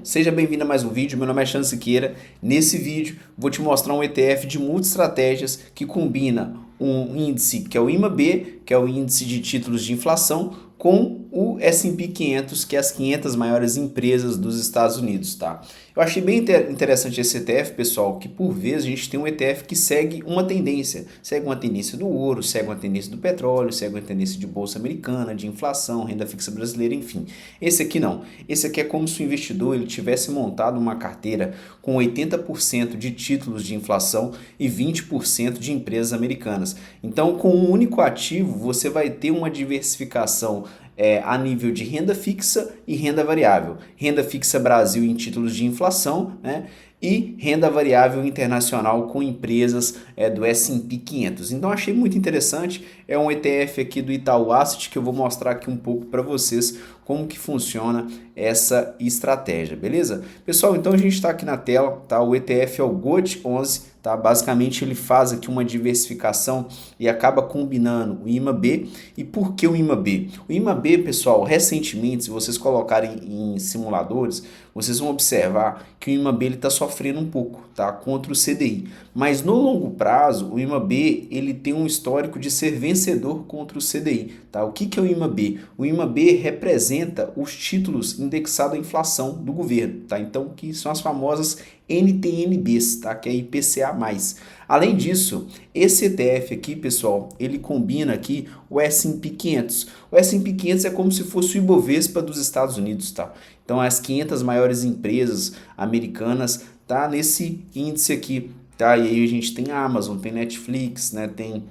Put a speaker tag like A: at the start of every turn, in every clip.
A: Seja bem-vindo a mais um vídeo, meu nome é Chan Siqueira. Nesse vídeo vou te mostrar um ETF de multi-estratégias que combina um índice que é o IMAB, que é o índice de títulos de inflação, com o S&P 500, que é as 500 maiores empresas dos Estados Unidos, tá? Eu achei bem interessante esse ETF, pessoal, que por vezes a gente tem um ETF que segue uma tendência do ouro, segue uma tendência do petróleo, segue uma tendência de bolsa americana, de inflação, renda fixa brasileira, enfim. Esse aqui não. Esse aqui é como se o investidor ele tivesse montado uma carteira com 80% de títulos de inflação e 20% de empresas americanas. Então, com um único ativo, você vai ter uma diversificação a nível de renda fixa e renda variável. Renda fixa Brasil em títulos de inflação, né? E renda variável internacional com empresas do S&P 500. Então achei muito interessante, é um ETF aqui do Itaú Asset que eu vou mostrar aqui um pouco para vocês como que funciona essa estratégia, beleza? Pessoal, então a gente está aqui na tela, tá? O ETF é o GOT11, tá? Basicamente ele faz aqui uma diversificação e acaba combinando o IMAB. E por que o IMAB? O IMAB, pessoal, recentemente, se vocês colocarem em simuladores, vocês vão observar que o IMAB está sofrendo um pouco, tá? Contra o CDI. Mas no longo prazo, o IMAB ele tem um histórico de ser vencedor contra o CDI, tá? O que é o IMAB? O IMAB representa os títulos indexados à inflação do governo, tá? Então, que são as famosas NTN-Bs, tá? Que é IPCA+. Além disso, esse ETF aqui, pessoal, ele combina aqui o S&P 500. O S&P 500 é como se fosse o Ibovespa dos Estados Unidos, tá? Então, as 500 maiores empresas americanas tá nesse índice aqui, tá? E aí a gente tem a Amazon, tem Netflix, né? Tem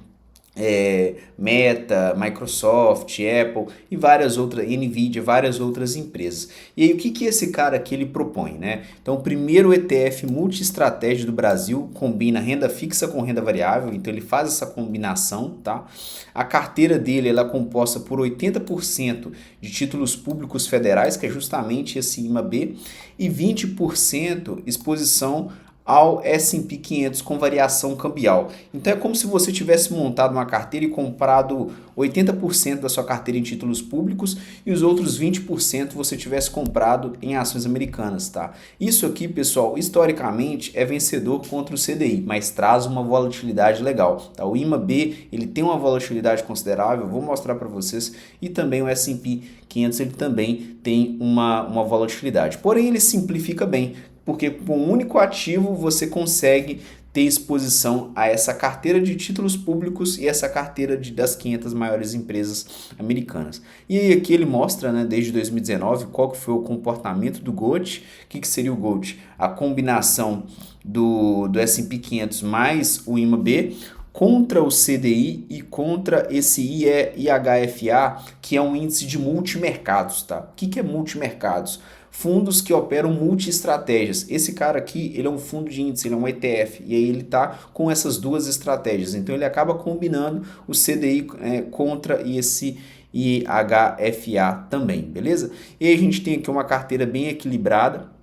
A: Meta, Microsoft, Apple e várias outras, Nvidia, várias outras empresas. E aí o que esse cara aqui ele propõe, né? Então o primeiro ETF multi-estratégia do Brasil combina renda fixa com renda variável, então ele faz essa combinação, tá? A carteira dele ela é composta por 80% de títulos públicos federais, que é justamente esse IMAB, e 20% exposição ao S&P 500 com variação cambial. Então é como se você tivesse montado uma carteira e comprado 80% da sua carteira em títulos públicos e os outros 20% você tivesse comprado em ações americanas, tá? Isso aqui, pessoal, historicamente é vencedor contra o CDI, mas traz uma volatilidade legal, tá? O IMAB, ele tem uma volatilidade considerável, vou mostrar para vocês, e também o S&P 500 ele também tem uma volatilidade. Porém, ele simplifica bem, porque com um único ativo você consegue ter exposição a essa carteira de títulos públicos e essa carteira das 500 maiores empresas americanas. E aí aqui ele mostra, né, desde 2019, qual que foi o comportamento do GOT. O que seria o GOT? A combinação do S&P 500 mais o IMAB contra o CDI e contra esse IHFA, que é um índice de multimercados, tá? O que é multimercados? Fundos que operam multi-estratégias. Esse cara aqui, ele é um fundo de índice, ele é um ETF, e aí ele tá com essas duas estratégias. Então ele acaba combinando o CDI contra esse IHFA também, beleza? E aí a gente tem aqui uma carteira bem equilibrada,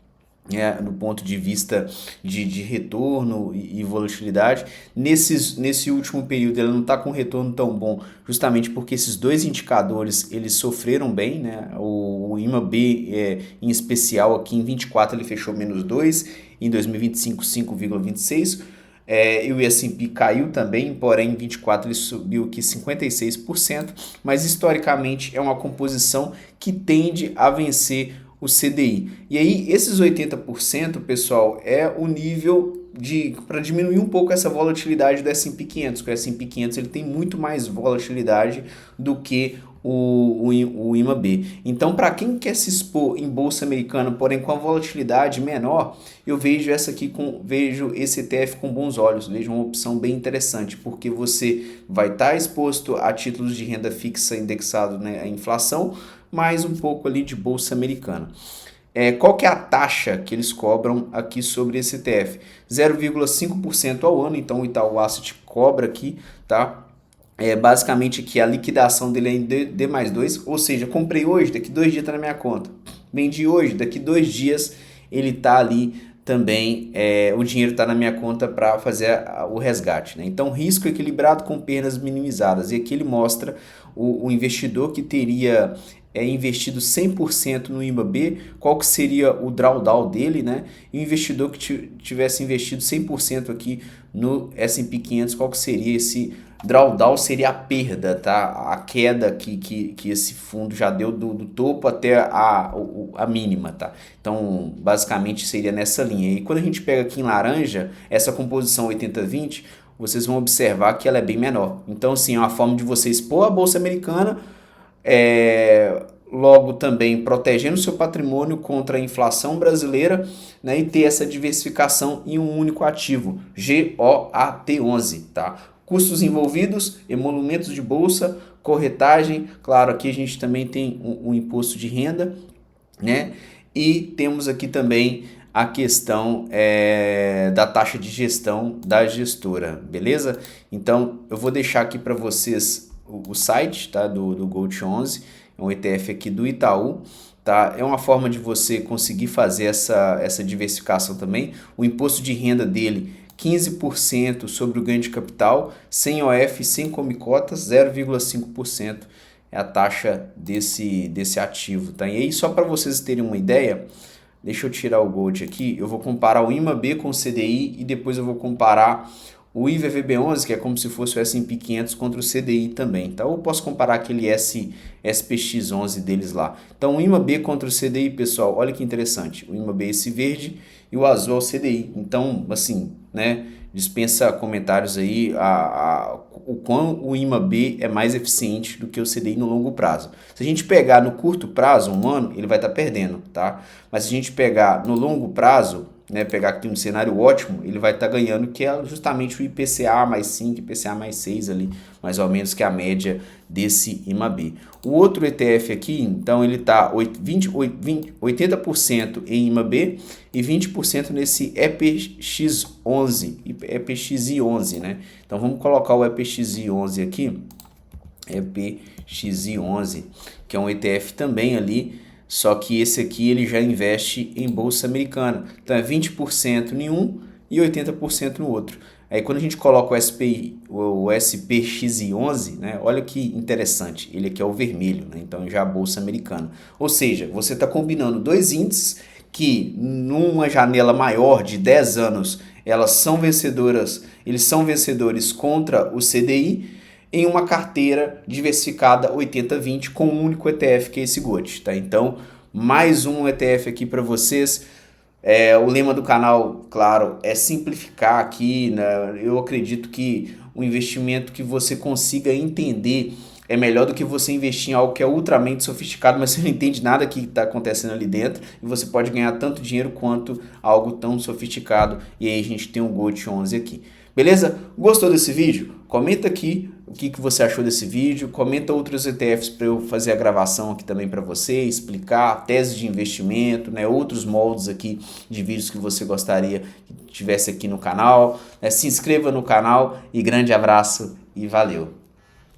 A: no ponto de vista de retorno e volatilidade. Nesse último período ela não está com retorno tão bom, justamente porque esses dois indicadores eles sofreram bem, né? O IMAB em especial aqui em 24 ele fechou -2, em 2025 5,26%. E o S&P caiu também, porém em 24 ele subiu aqui 56%, mas historicamente é uma composição que tende a vencer o CDI. E aí esses 80%, pessoal, é o nível para diminuir um pouco essa volatilidade do S&P 500, porque o S&P 500 ele tem muito mais volatilidade do que o IMAB. Então, para quem quer se expor em bolsa americana, porém com a volatilidade menor, eu vejo vejo esse ETF com bons olhos, vejo uma opção bem interessante, porque você vai estar exposto a títulos de renda fixa indexado, né, à inflação, mais um pouco ali de bolsa americana. Qual que é a taxa que eles cobram aqui sobre esse ETF? 0,5% ao ano, então o Itaú Asset cobra aqui, tá? Basicamente aqui a liquidação dele é em D+2, ou seja, comprei hoje, daqui 2 dias está na minha conta. Vendi hoje, daqui 2 dias ele está ali também, o dinheiro está na minha conta para fazer o resgate, né? Então, risco equilibrado com perdas minimizadas. E aqui ele mostra o investidor que teria é investido 100% no IMAB, qual que seria o drawdown dele, né? E o investidor que tivesse investido 100% aqui no S&P 500, qual que seria esse drawdown? Seria a perda, tá? A queda que esse fundo já deu do topo até a mínima, tá? Então, basicamente seria nessa linha. E quando a gente pega aqui em laranja, essa composição 80-20, vocês vão observar que ela é bem menor. Então, assim, é uma forma de você expor a Bolsa Americana, logo também protegendo seu patrimônio contra a inflação brasileira, né, e ter essa diversificação em um único ativo, GOAT11, tá? Custos envolvidos, emolumentos de bolsa, corretagem, claro, aqui a gente também tem um imposto de renda, né? E temos aqui também a questão da taxa de gestão da gestora, beleza? Então eu vou deixar aqui para vocês o site, tá, do GOAT11, é um ETF aqui do Itaú, tá? É uma forma de você conseguir fazer essa diversificação também. O imposto de renda dele 15% sobre o ganho de capital, sem OF, sem comicotas, 0,5% é a taxa desse ativo, tá? E aí, só para vocês terem uma ideia, deixa eu tirar o Gold aqui, eu vou comparar o IMAB com o CDI e depois eu vou comparar o IVVB11, que é como se fosse o S&P 500 contra o CDI também, tá? Ou posso comparar aquele SPX11 deles lá. Então, o IMAB contra o CDI, pessoal, olha que interessante. O IMAB é esse verde e o azul é o CDI. Então, assim, né, dispensa comentários aí o quão o IMAB é mais eficiente do que o CDI no longo prazo. Se a gente pegar no curto prazo, um ano, ele vai estar perdendo, tá? Mas se a gente pegar no longo prazo, né, pegar aqui um cenário ótimo, ele vai estar ganhando, que é justamente o IPCA mais 5, IPCA mais 6 ali, mais ou menos, que é a média desse IMAB. O outro ETF aqui, então, ele está 80% em IMAB e 20% nesse EPX11, EPXI11, né? Então, vamos colocar o EPXI11 aqui, EPXI11, que é um ETF também ali, só que esse aqui ele já investe em bolsa americana. Então é 20% em um e 80% no outro. Aí quando a gente coloca o SPXI11, né, olha que interessante, ele aqui é o vermelho, né, então já é a bolsa americana. Ou seja, você está combinando dois índices que numa janela maior de 10 anos elas são vencedoras, eles são vencedores contra o CDI, em uma carteira diversificada 80-20 com um único ETF, que é esse GOAT, tá? Então, mais um ETF aqui para vocês. O lema do canal, claro, é simplificar aqui, né? Eu acredito que o investimento que você consiga entender é melhor do que você investir em algo que é ultramente sofisticado, mas você não entende nada que está acontecendo ali dentro, e você pode ganhar tanto dinheiro quanto algo tão sofisticado. E aí a gente tem o GOAT11 aqui. Beleza? Gostou desse vídeo? Comenta aqui o que você achou desse vídeo, comenta outros ETFs para eu fazer a gravação aqui também para você, explicar a tese de investimento, né, outros moldes aqui de vídeos que você gostaria que tivesse aqui no canal. Se inscreva no canal e grande abraço e valeu!